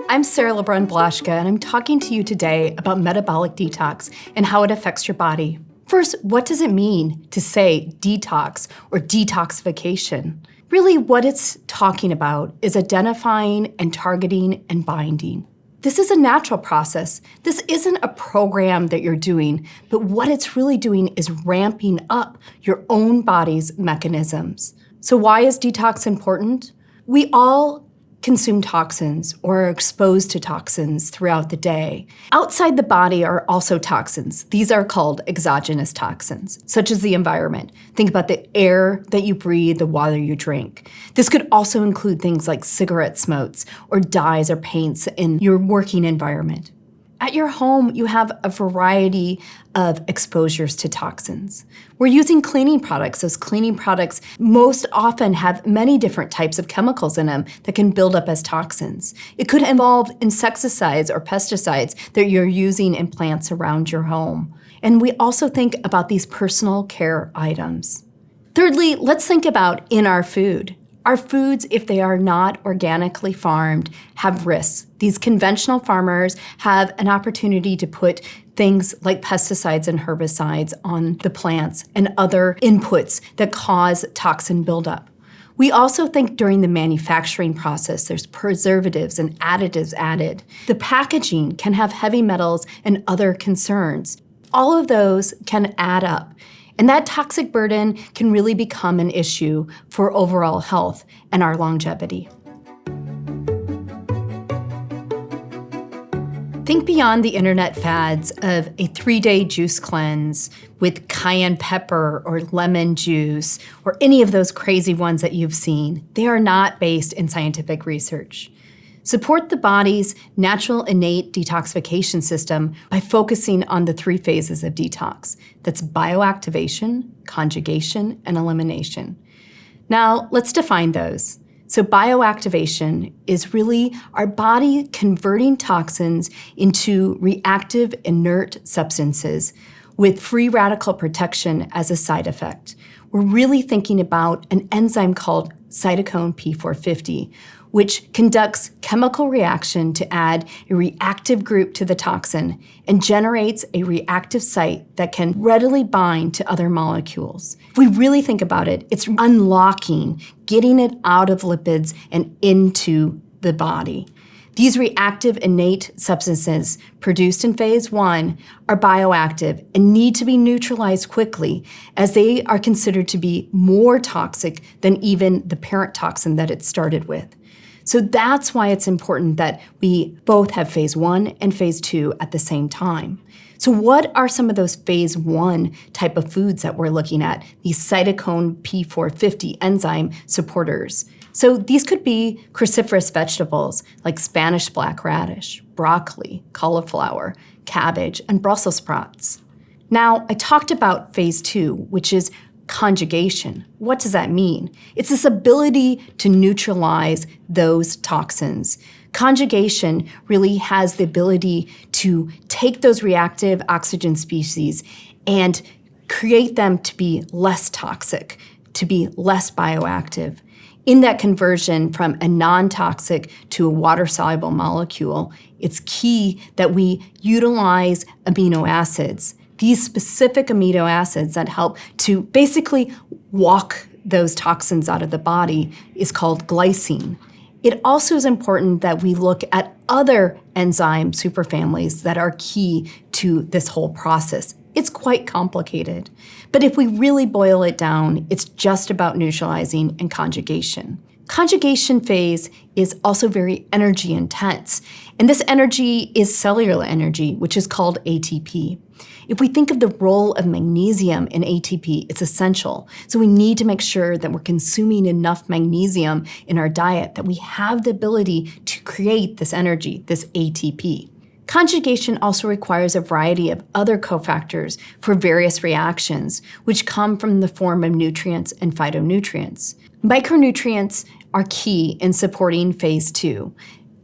I'm Sara Le Brun Blashka, and I'm talking to you today about metabolic detox and how it affects your body. First, what does it mean to say detox or detoxification? Really, what it's talking about is identifying and targeting and binding. This is a natural process. This isn't a program that you're doing, but what it's really doing is ramping up your own body's mechanisms. So why is detox important? We all consume toxins or are exposed to toxins throughout the day. Outside the body are also toxins. These are called exogenous toxins, such as the environment. Think about the air that you breathe, the water you drink. This could also include things like cigarette smokes or dyes or paints in your working environment. At your home, you have a variety of exposures to toxins. We're using cleaning products. Those cleaning products most often have many different types of chemicals in them that can build up as toxins. It could involve insecticides or pesticides that you're using in plants around your home. And we also think about these personal care items. Thirdly, let's think about in our food. Our foods, if they are not organically farmed, have risks. These conventional farmers have an opportunity to put things like pesticides and herbicides on the plants and other inputs that cause toxin buildup. We also think during the manufacturing process, there's preservatives and additives added. The packaging can have heavy metals and other concerns. All of those can add up. And that toxic burden can really become an issue for overall health and our longevity. Think beyond the internet fads of a 3-day juice cleanse with cayenne pepper or lemon juice or any of those crazy ones that you've seen. They are not based in scientific research. Support the body's natural innate detoxification system by focusing on the 3 phases of detox. That's bioactivation, conjugation, and elimination. Now, let's define those. So bioactivation is really our body converting toxins into reactive inert substances with free radical protection as a side effect. We're really thinking about an enzyme called cytochrome P450, which conducts chemical reaction to add a reactive group to the toxin and generates a reactive site that can readily bind to other molecules. If we really think about it, it's unlocking, getting it out of lipids and into the body. These reactive innate substances produced in phase 1 are bioactive and need to be neutralized quickly as they are considered to be more toxic than even the parent toxin that it started with. So that's why it's important that we both have phase 1 and phase 2 at the same time. So what are some of those phase 1 type of foods that we're looking at, these cytochrome P450 enzyme supporters? So these could be cruciferous vegetables like Spanish black radish, broccoli, cauliflower, cabbage, and Brussels sprouts. Now, I talked about phase 2, which is conjugation. What does that mean? It's this ability to neutralize those toxins. Conjugation really has the ability to take those reactive oxygen species and create them to be less toxic, to be less bioactive. In that conversion from a non-toxic to a water-soluble molecule, it's key that we utilize amino acids. These specific amino acids that help to basically walk those toxins out of the body is called glycine. It also is important that we look at other enzyme superfamilies that are key to this whole process. It's quite complicated, but if we really boil it down, it's just about neutralizing and conjugation. Conjugation phase is also very energy intense, and this energy is cellular energy, which is called ATP. If we think of the role of magnesium in ATP, it's essential. So we need to make sure that we're consuming enough magnesium in our diet, that we have the ability to create this energy, this ATP. Conjugation also requires a variety of other cofactors for various reactions, which come from the form of nutrients and phytonutrients. Micronutrients are key in supporting phase 2.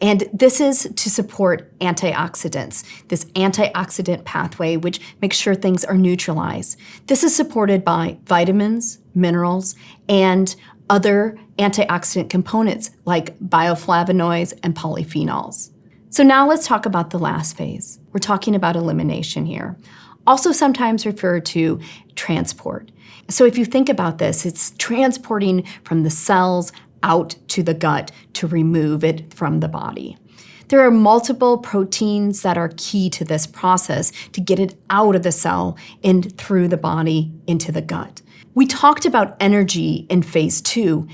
And this is to support antioxidants, this antioxidant pathway, which makes sure things are neutralized. This is supported by vitamins, minerals, and other antioxidant components like bioflavonoids and polyphenols. So now let's talk about the last phase. We're talking about elimination here, also sometimes referred to transport. So if you think about this, it's transporting from the cells out to the gut to remove it from the body. There are multiple proteins that are key to this process to get it out of the cell and through the body into the gut. We talked about energy in phase 2.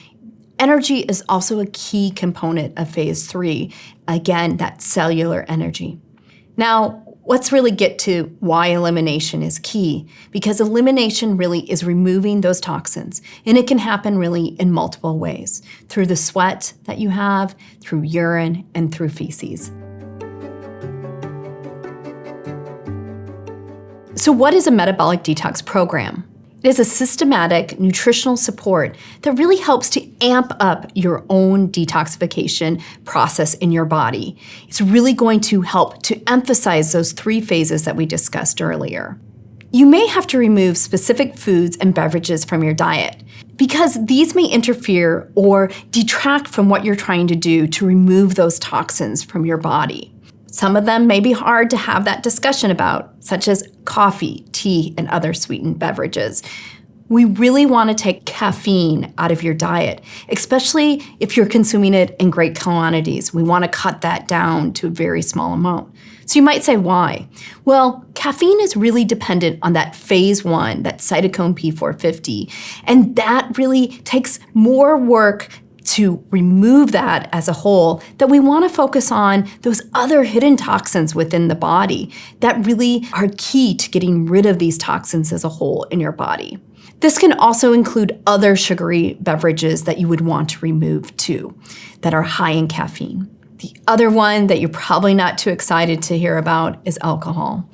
Energy is also a key component of phase 3. Again, that cellular energy. Now, let's really get to why elimination is key, because elimination really is removing those toxins, and it can happen really in multiple ways, through the sweat that you have, through urine, and through feces. So what is a metabolic detox program? It is a systematic nutritional support that really helps to amp up your own detoxification process in your body. It's really going to help to emphasize those 3 phases that we discussed earlier. You may have to remove specific foods and beverages from your diet because these may interfere or detract from what you're trying to do to remove those toxins from your body. Some of them may be hard to have that discussion about, such as coffee, tea, and other sweetened beverages. We really want to take caffeine out of your diet, especially if you're consuming it in great quantities. We want to cut that down to a very small amount. So you might say, why? Well, caffeine is really dependent on that phase 1, that cytochrome P450, and that really takes more work to remove that as a whole, that we want to focus on those other hidden toxins within the body that really are key to getting rid of these toxins as a whole in your body. This can also include other sugary beverages that you would want to remove too, that are high in caffeine. The other one that you're probably not too excited to hear about is alcohol.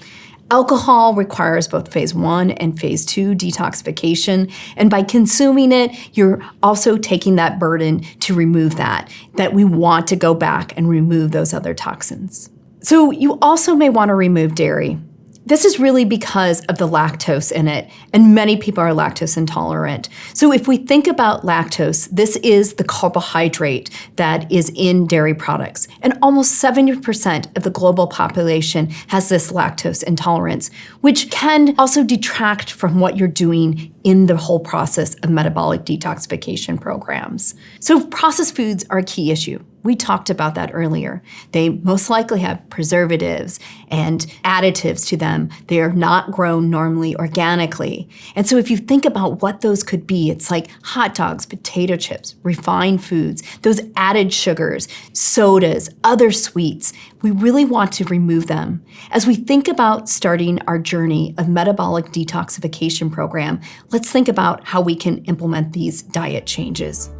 Alcohol requires both phase 1 and phase 2 detoxification, and by consuming it, you're also taking that burden to remove that we want to go back and remove those other toxins. So you also may want to remove dairy. This is really because of the lactose in it, and many people are lactose intolerant. So if we think about lactose, this is the carbohydrate that is in dairy products. And almost 70% of the global population has this lactose intolerance, which can also detract from what you're doing in the whole process of metabolic detoxification programs. So processed foods are a key issue. We talked about that earlier. They most likely have preservatives and additives to them. They are not grown normally organically. And so if you think about what those could be, it's like hot dogs, potato chips, refined foods, those added sugars, sodas, other sweets. We really want to remove them. As we think about starting our journey of metabolic detoxification program, let's think about how we can implement these diet changes.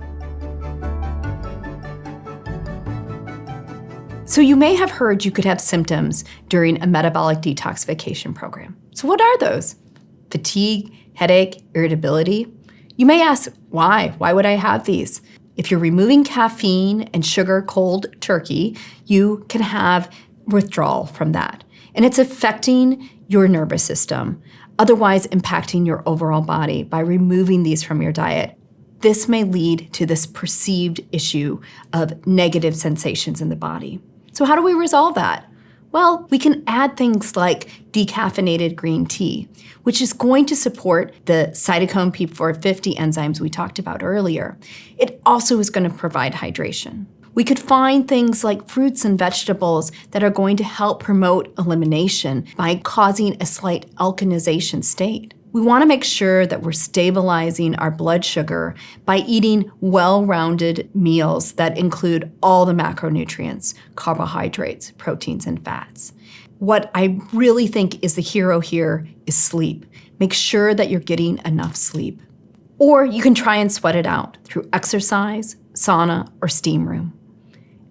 So you may have heard you could have symptoms during a metabolic detoxification program. So what are those? Fatigue, headache, irritability? You may ask, why? Why would I have these? If you're removing caffeine and sugar cold turkey, you can have withdrawal from that. And it's affecting your nervous system, otherwise impacting your overall body by removing these from your diet. This may lead to this perceived issue of negative sensations in the body. So how do we resolve that? Well, we can add things like decaffeinated green tea, which is going to support the cytochrome P450 enzymes we talked about earlier. It also is going to provide hydration. We could find things like fruits and vegetables that are going to help promote elimination by causing a slight alkalization state. We want to make sure that we're stabilizing our blood sugar by eating well-rounded meals that include all the macronutrients, carbohydrates, proteins, and fats. What I really think is the hero here is sleep. Make sure that you're getting enough sleep. Or you can try and sweat it out through exercise, sauna, or steam room.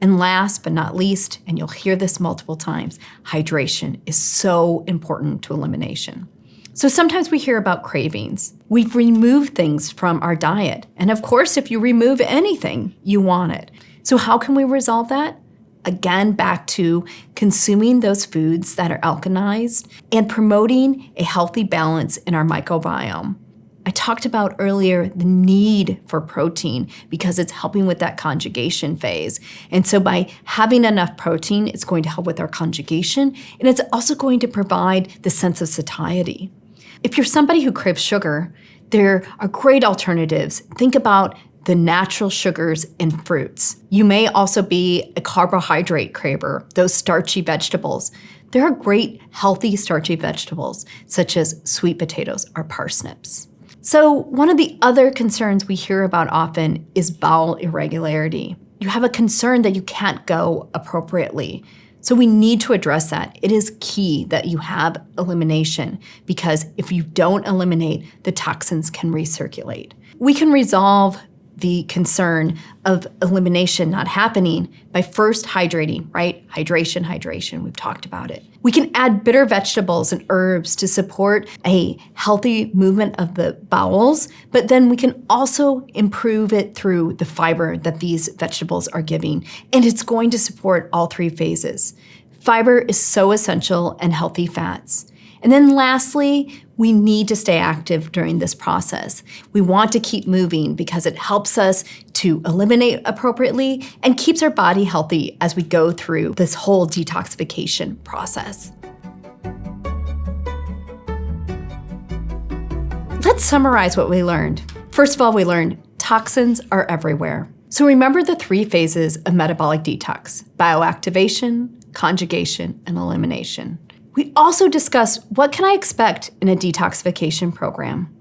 And last but not least, and you'll hear this multiple times, hydration is so important to elimination. So sometimes we hear about cravings. We've removed things from our diet. And of course, if you remove anything, you want it. So how can we resolve that? Again, back to consuming those foods that are alkalized and promoting a healthy balance in our microbiome. I talked about earlier the need for protein because it's helping with that conjugation phase. And so by having enough protein, it's going to help with our conjugation, and it's also going to provide the sense of satiety. If you're somebody who craves sugar, there are great alternatives. Think about the natural sugars in fruits. You may also be a carbohydrate craver, those starchy vegetables. There are great healthy starchy vegetables such as sweet potatoes or parsnips. So one of the other concerns we hear about often is bowel irregularity. You have a concern that you can't go appropriately. So we need to address that. It is key that you have elimination because if you don't eliminate, the toxins can recirculate. We can resolve the concern of elimination not happening by first hydrating, right? Hydration, we've talked about it. We can add bitter vegetables and herbs to support a healthy movement of the bowels, but then we can also improve it through the fiber that these vegetables are giving, and it's going to support all three phases. Fiber is so essential in healthy fats. And then lastly, we need to stay active during this process. We want to keep moving because it helps us to eliminate appropriately and keeps our body healthy as we go through this whole detoxification process. Let's summarize what we learned. First of all, we learned toxins are everywhere. So remember the three phases of metabolic detox: bioactivation, conjugation, and elimination. We also discussed what can I expect in a detoxification program.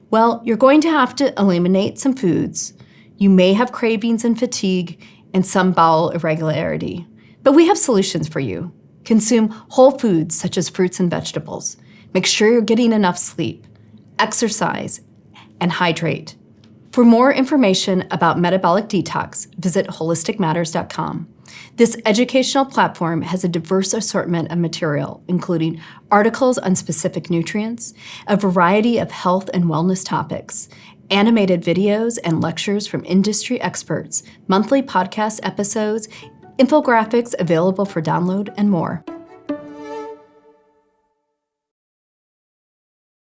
Well, you're going to have to eliminate some foods. You may have cravings and fatigue and some bowel irregularity. But we have solutions for you. Consume whole foods such as fruits and vegetables. Make sure you're getting enough sleep, exercise, and hydrate. For more information about metabolic detox, visit WholisticMatters.com. This educational platform has a diverse assortment of material, including articles on specific nutrients, a variety of health and wellness topics, animated videos and lectures from industry experts, monthly podcast episodes, infographics available for download, and more.